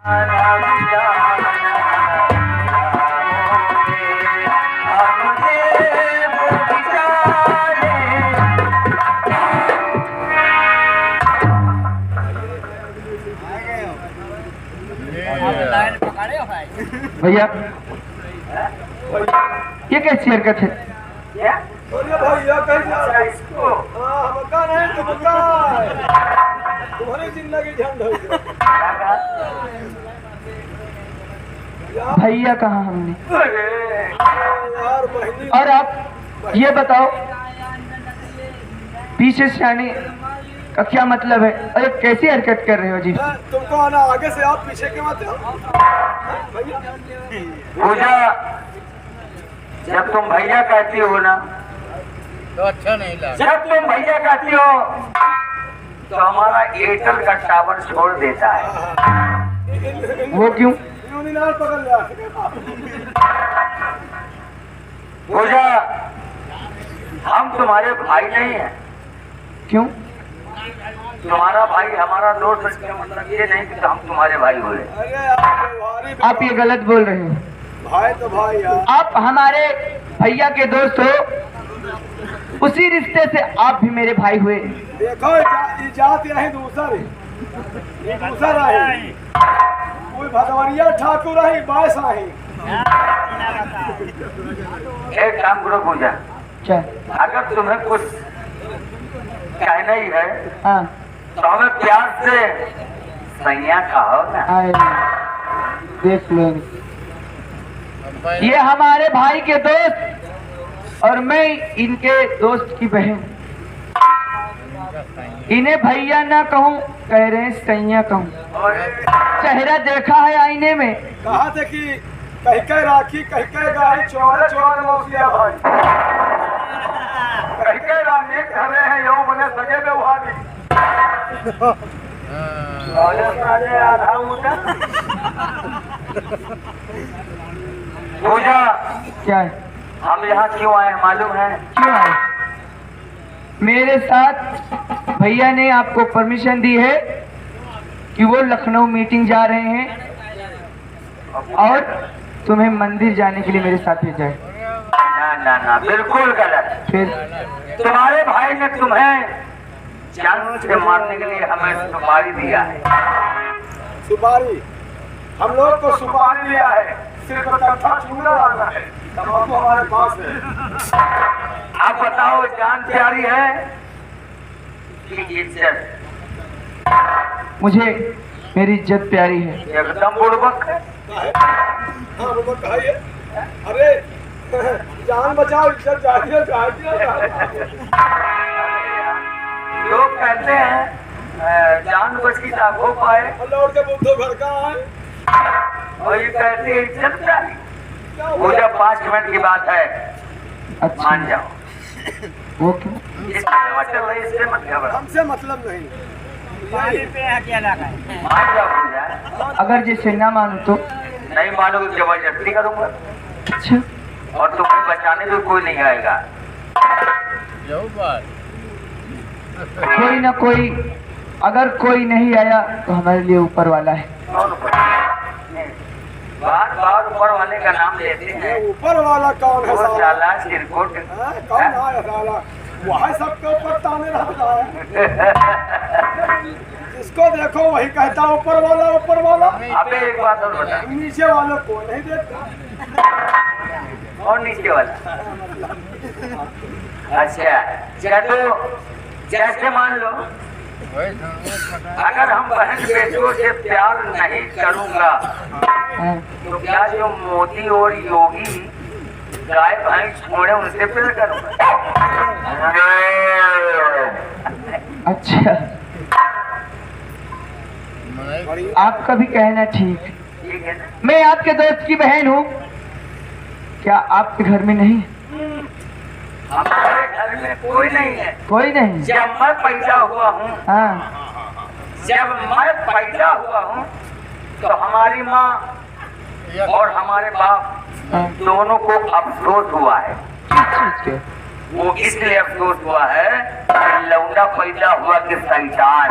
भैया ये कैसी हरकत है? तुम्हारी जिंदगी झंड हो भैया कहाँ हमने? और आप ये बताओ पीछे से आने का क्या मतलब है? अरे कैसी हरकत कर रहे हो जी? तुमको आना आगे से, आप पीछे के मत हो। पूजा, जब तुम भैया कहती हो ना तो अच्छा नहीं लगा। जब तुम भैया कहती हो तो हमारा एयरटेल का टावर छोड़ देता है। वो क्यों? पूजा, हम तुम्हारे भाई नहीं हैं। क्यों? तुम्हारा भाई हमारा दोस्त, इसका मतलब ये नहीं कि हम तुम्हारे भाई हुए। आप ये गलत बोल रहे हो। भाई तो भाई यार। आप हमारे भैया के दोस्त हो, उसी रिश्ते से आप भी मेरे भाई हुए। देखो जात यही दूसर है, कोई भदवरिया ठाकुर है, बास है। एक काम करो पूजा, क्या? अगर तुम्हें कुछ कहना ही है हाँ, तो हमें प्यार से सैया कहो ना। आए देख लो, ये हमारे भाई के दोस्त और मैं इनके दोस्त की बहन। इन्हें भैया ना कहूँ, कह रहे हैं सैया कहूँ। चेहरा देखा है आईने में? कहा थे कि कह के राखी, कह के गाड़ी, चौड़े चौड़े मौसिया भाई, कह के रानी कह रहे हैं यो बने सगे व्यवहारी। पूजा, क्या है? हम यहाँ क्यों आए मालूम है? क्यों आए? मेरे साथ भैया ने आपको परमिशन दी है कि वो लखनऊ मीटिंग जा रहे हैं और तुम्हें मंदिर जाने के लिए मेरे साथ भेजा है। ना ना ना, बिल्कुल गलत। फिर तुम्हारे भाई ने तुम्हें जान से मारने के लिए हमें सुपारी दिया है। सुपारी? हम लोग को सुपारी लिया है, सिर्फ कट्ठा चूड़ा लाना है, तम्बाकू हमारे पास है। आप बताओ, जान प्यारी है कि इज्जत? मुझे मेरी इज्जत प्यारी है। एकदम बुड़बक है। हाँ वो कहिए। अरे जान बचाओ, इज्जत चाहिए चाहिए। लोग कहते हैं जान बची लाखों पाए, लौट के बुद्धू घर का आए और ये कहते हैं इज्जत प्यारी। वो जब 5 मिनट की बात है, अच्छा, मान जाओ। वो क्यों? इससे मत घबराओ, हमसे मतलब नहीं। मान जाओ पूजा। अगर जैसे ना मानू तो? नहीं मानोगे तो जबरदस्ती करूंगा, अच्छा, और तुम्हें बचाने भी कोई नहीं आएगा। कोई ना कोई, अगर कोई नहीं आया तो हमारे लिए ऊपर वाला है। बार बार ऊपर वाले का नाम लेते हैं। ऊपर वाला कौन है? वो साला सिरकुट। कौन है साला? वही सबके ऊपर ताने रहता है। जिसको देखो वही कहता ऊपर वाला ऊपर वाला। अबे एक बात और बता, नीचे वालों को नहीं देखता। और नीचे वाला? अच्छा चलो, जैसे मान लो अगर हम बहन बेटों से प्यार नहीं करूंगा हाँ, तो क्या जो मोदी और योगी गाय भैंस छोड़े उनसे प्यार करूंगा? अच्छा, आपका भी कहना ठीक। ठीक है ना? मैं आपके दोस्त की बहन हूँ, क्या आपके घर में नहीं? हमारे घर में कोई नहीं है। कोई नहीं? जब मैं पैदा हुआ हूँ, हाँ, जब मैं पैदा हुआ हूँ तो हमारी माँ और हमारे बाप हाँ, दोनों को अफसोस हुआ है। किस चीज के? वो इसलिए अफसोस हुआ है कि लौंडा पैदा हुआ कि शैतान।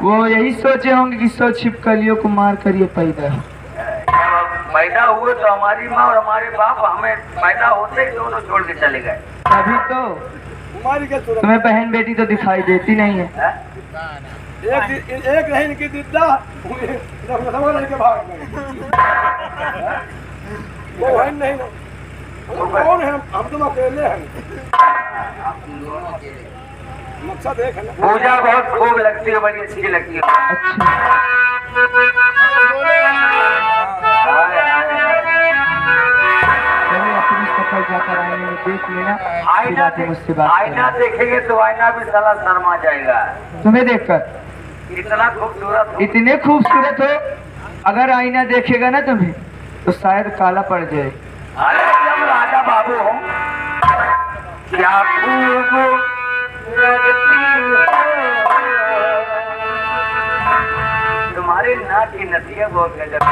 वो यही सोचे होंगे कि 100 छिपकलियों को मार कर ये पैदा है। जब पैदा हुए तो हमारी माँ और हमारे बाप हमें पैदा होते ही दोनों छोड़ के चले गए। तभी तो हमारी क्या सूरत तुम्हें बहन बेटी तो दिखाई देती नहीं है। हैं? एक रही इनकी दिद्दा समझ नहीं के भाग में वो है नहीं ना हम कौन है हम तुम अकेले हैं मकसद एक है ना पूजा बहुत खूब लगती है, बड़ी अच्छी लगती है। अच्छा चलिए अपनी सफल जाकर आईने में देख लेना, फिर आईना आके मुझसे बात आईना करना। देखेंगे तो आईना भी साला शर्मा जाएगा। तुम्हें देखकर इतना खूबसूरत हो। इतने खूबसूरत हो, अगर आईना देखेगा ना तुम्हें तो शायद काला पड़ जाए। अरे जब राजा बाबू हो क्या खूब लगती हो। तुम्हारे नाक की नदियाँ बहुत गजब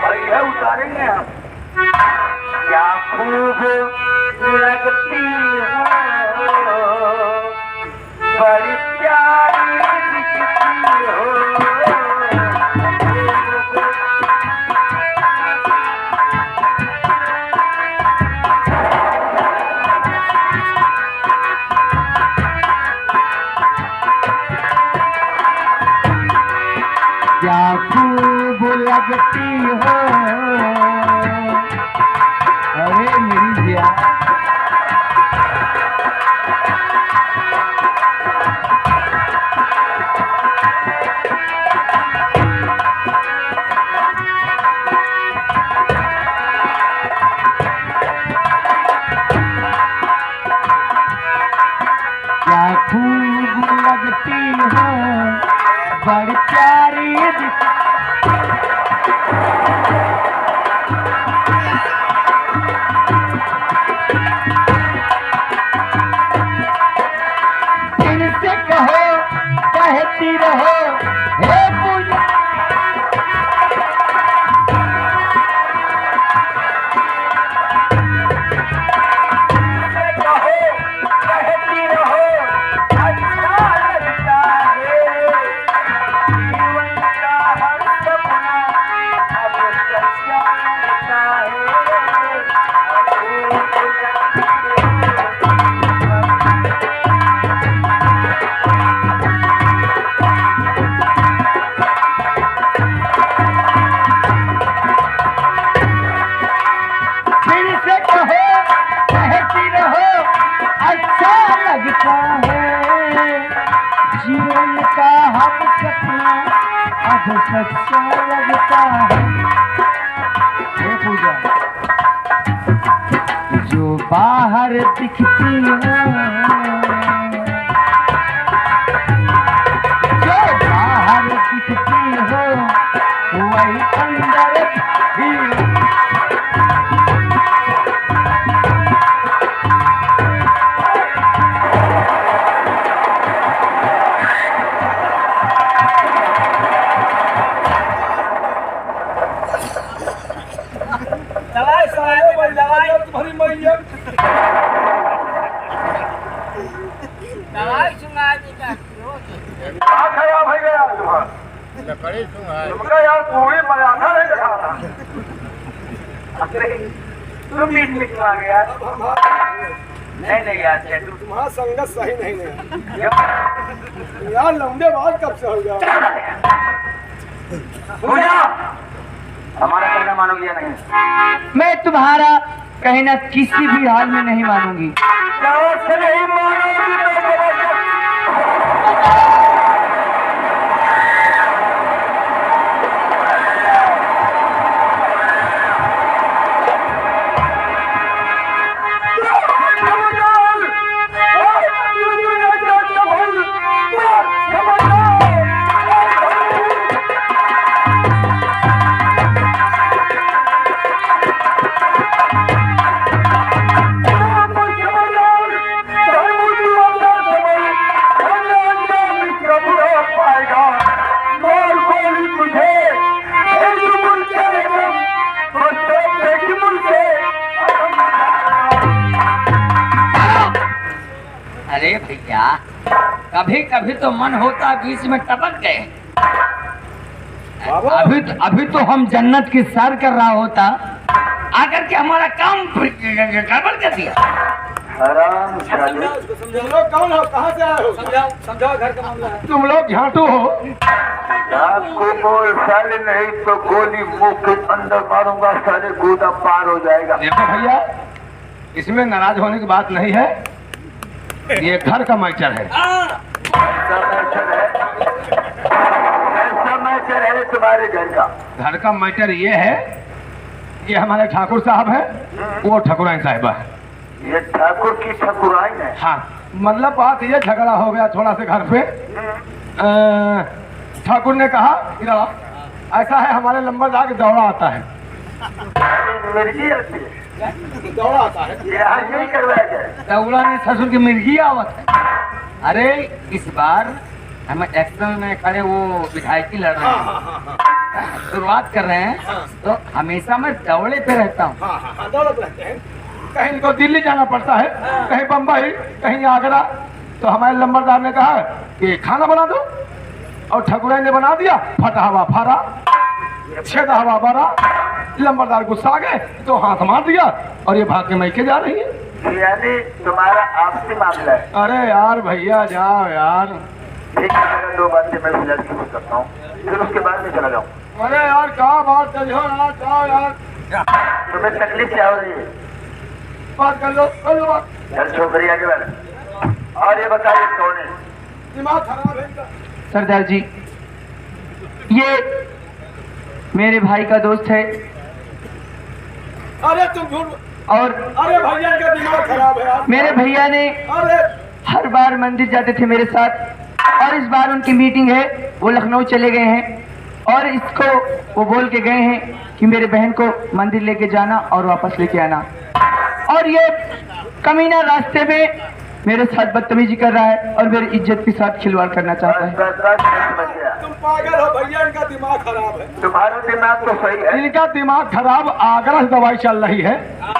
और यह उतारेंगे हम। क्या खूब लगती हो, बड़ी प्यारी दिखती हो। क्या खूब लगती हो, अरे मेरी जान। क्या खूब लगती हो, बड़ी प्यारी इनसे कहो कहती रहो हे पूजा। कहो कहती रहो अच्छा लगता है, जीवन का हर सपना अब सच्चा लगता है। फिर से कहो कहती रहो अच्छा लगता है, जीवन का हम सपना अब सच्चा लगता है। हे पूजा, जो बाहर दिखती हो, जो बाहर दिखती हो वही अंदर भी। दवाई साले भाई दवाई तुम्हारी मैया दवाई सुना देता क्या खराब हो गया तुम्हारा लकड़ी सुना तुमका यार पूरी मर्यादा नहीं दिखा रहा अरे तुम बीच में क्यों आ गया? नहीं नहीं यार चेटू तुम्हारा संगत सही नहीं है यार लंबे बाद कब से हो गया पूजा हमारा कहना मानोगे या नहीं? मैं तुम्हारा कहना किसी भी हाल में नहीं मानूंगी। से नहीं मानोगी तो कभी कभी तो मन होता बीच में टपक गए। बाबा अभी तो हम जन्नत की सैर कर रहा होता, आकर के हमारा काम गड़बड़ कर दिया। हराम साले, तुम लोग कौन हो, कहाँ से आए हो? समझाओ घर का मामला है। तुम लोग झाटू हो। आपको बोल साले, नहीं तो गोली मुंह के अंदर मारूंगा साले, गोदा पार हो जाएगा। देखो भैया, इसमें नाराज होने की बात नहीं है, ये घर का मैटर है। ऐसा मैटर है, ऐसा मैटर है तुम्हारे घर का। घर का मैटर ये है, ये हमारे ठाकुर साहब है, वो ठकुराइन साहिबा है। ये ठाकुर की ठकुराइन है। हाँ, मतलब बात ये झगड़ा हो गया थोड़ा से घर पे। ठाकुर ने कहा इधर ऐसा है, हमारे लंबरदार के दौड़ा आता है। मिर्गी आती है, दौड़ा आता है। यहाँ नहीं करवाया जाए। दौड़ा ने ससुर की मिर्गी आवत है। अरे इस बार हम एक्शन में खड़े वो विधायकी लड़ रहे हैं, शुरुआत कर रहे हैं, तो हमेशा मैं दौड़े पे रहता हूँ। हाँ, दौड़ते रहते हैं। कहीं इनको दिल्ली जाना पड़ता है, कहीं बम्बई, कहीं आगरा। तो हमारे लंबरदार ने कहा कि खाना बना दो, और ठकुराइन ने बना दिया। फटा हवा फारा, छेदा हवा भरा। लंबरदार गुस्सा आ गए तो हाथ मार दिया, और ये भाग के मैके जा रही है। यानी तुम्हारा आपसी मामला है। अरे यार भैया जाओ यार। ठीक है, अगर 2 बातें मैं फिलहाल की कुछ करता हूँ, फिर उसके बाद में चला जाऊँ। अरे यार क्या बात कर यार, जाओ यार, तुम्हें तकलीफ क्या हो रही है? बात कर लो बात। चल छोकरी आगे बढ़। और ये बताइए कौन है? दिमाग खराब है इनका। सरदार जी, ये मेरे भाई का दोस्त है, अरे तुम झूठ। और अरे भैया इनका दिमाग खराब है यार। मेरे भैया ने अरे हर बार मंदिर जाते थे मेरे साथ, और इस बार उनकी मीटिंग है, वो लखनऊ चले गए हैं, और इसको वो बोल के गए हैं कि मेरे बहन को मंदिर लेके जाना और वापस लेके आना। और ये कमीना रास्ते में मेरे साथ बदतमीजी कर रहा है और मेरी इज्जत के साथ खिलवाड़ करना चाहता है। बस समझ गया। तुम पागल हो भैया, इनका दिमाग खराब है। तुम्हारा दिमाग तो सही है। इनका दिमाग खराब, आगरा से दवाई चल रही है,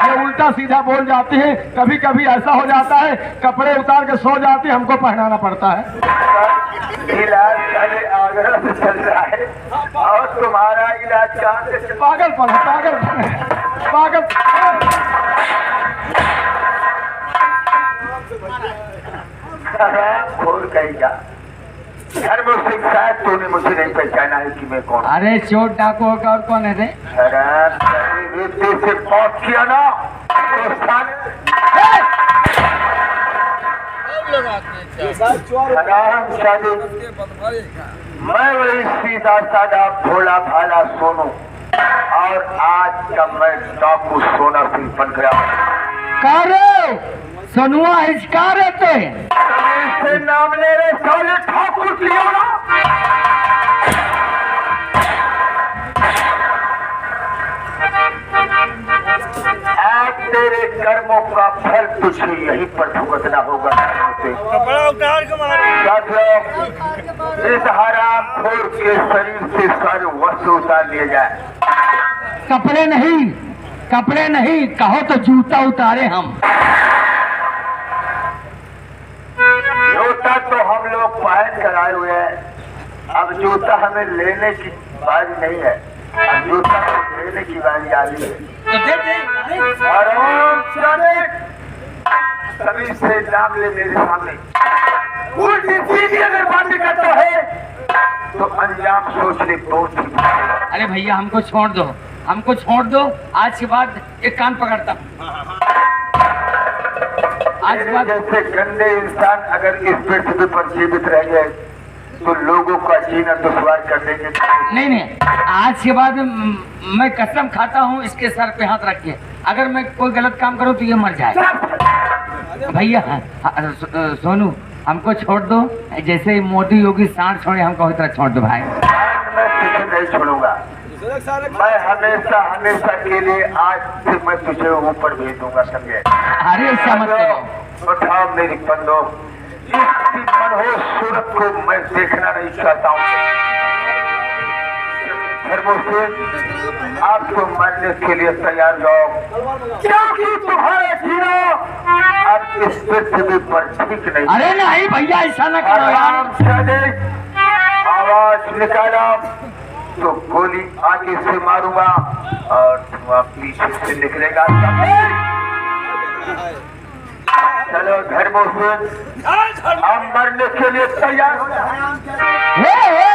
ये उल्टा सीधा बोल जाती है। कभी कभी ऐसा हो जाता है, कपड़े उतार के सो जाती है, हमको पहनाना पड़ता है। इलाज पहले आगरा से चल रहा है, और तुम्हारा इलाज कहाँ से चल? पागलपन है, पागलपन है, पागल। खोल कहेगा धर्म सिंह साहब, तूने मुझे नहीं पहचाना है कि मैं कौन? अरे चोट डाकू होगा और कौन है रे? शराब रेते से पहुंच किया ना तो हराम शादी। मैं वही सीधा साधा भोला भाला सोनू, और आज का मैं डाकू सोना सिंह बन गया। कारे सनुआ हिचका रहते हैं। से नाम ले रहे साले ठाकुर लियो ना। आज तेरे कर्मों का फल तुझे यहीं पर भुगतना होगा। कपड़ा उतार के साथियों, इस हराम खोर के शरीर से सारे वस्त्र उतार लिए जाए। कपड़े नहीं कहो तो जूता उतारे हम। जूता तो हम लोग पहन कर आए हुए हैं, अब जूता हमें लेने की बारी नहीं है, अब जूता को देने की बारी आ रही है। और सभी से नाम ले मेरे सामने। उल्टी सीधी अगर बातें करता है तो अंजाम सोचने बहुत ही। अरे भैया हमको छोड़ दो, आज के बाद एक कान पकड़ता हूँ। आज के बाद जैसे गंदे इंसान अगर इस पृथ्वी पर जीवित रह गए तो लोगों का जीना दुश्वार कर देंगे। नहीं, आज के बाद मैं कसम खाता हूँ, इसके सर पे हाथ रखिए, अगर मैं कोई गलत काम करूँ तो ये मर जाए। भैया सोनू हमको छोड़ दो, जैसे मोदी योगी सांड छोड़े हमको इस तरह छोड़ दो भाई। मैं तुझे नहीं छोड़ूंगा, मैं हमेशा के लिए आज से मैं तुझे ऊपर भेज दूंगा, समझे? अरे ऐसा मत करो। उठाओ मेरी बंदो, इसकी मनोहर सूरत को मैं देखना नहीं चाहता हूँ। धर्मों से आपको मरने के लिए तैयार जाओ, क्योंकि तुम्हारा जीना अब इस पृथ्वी पर ठीक नहीं। अरे नहीं भैया, ऐसा ना करो यार। आराम से देख, आवाज निकाला तो गोली आगे से मारूंगा और धुआं पीछे से निकलेगा। चलो धर्मों से हम मरने के लिए तैयार हो जाए।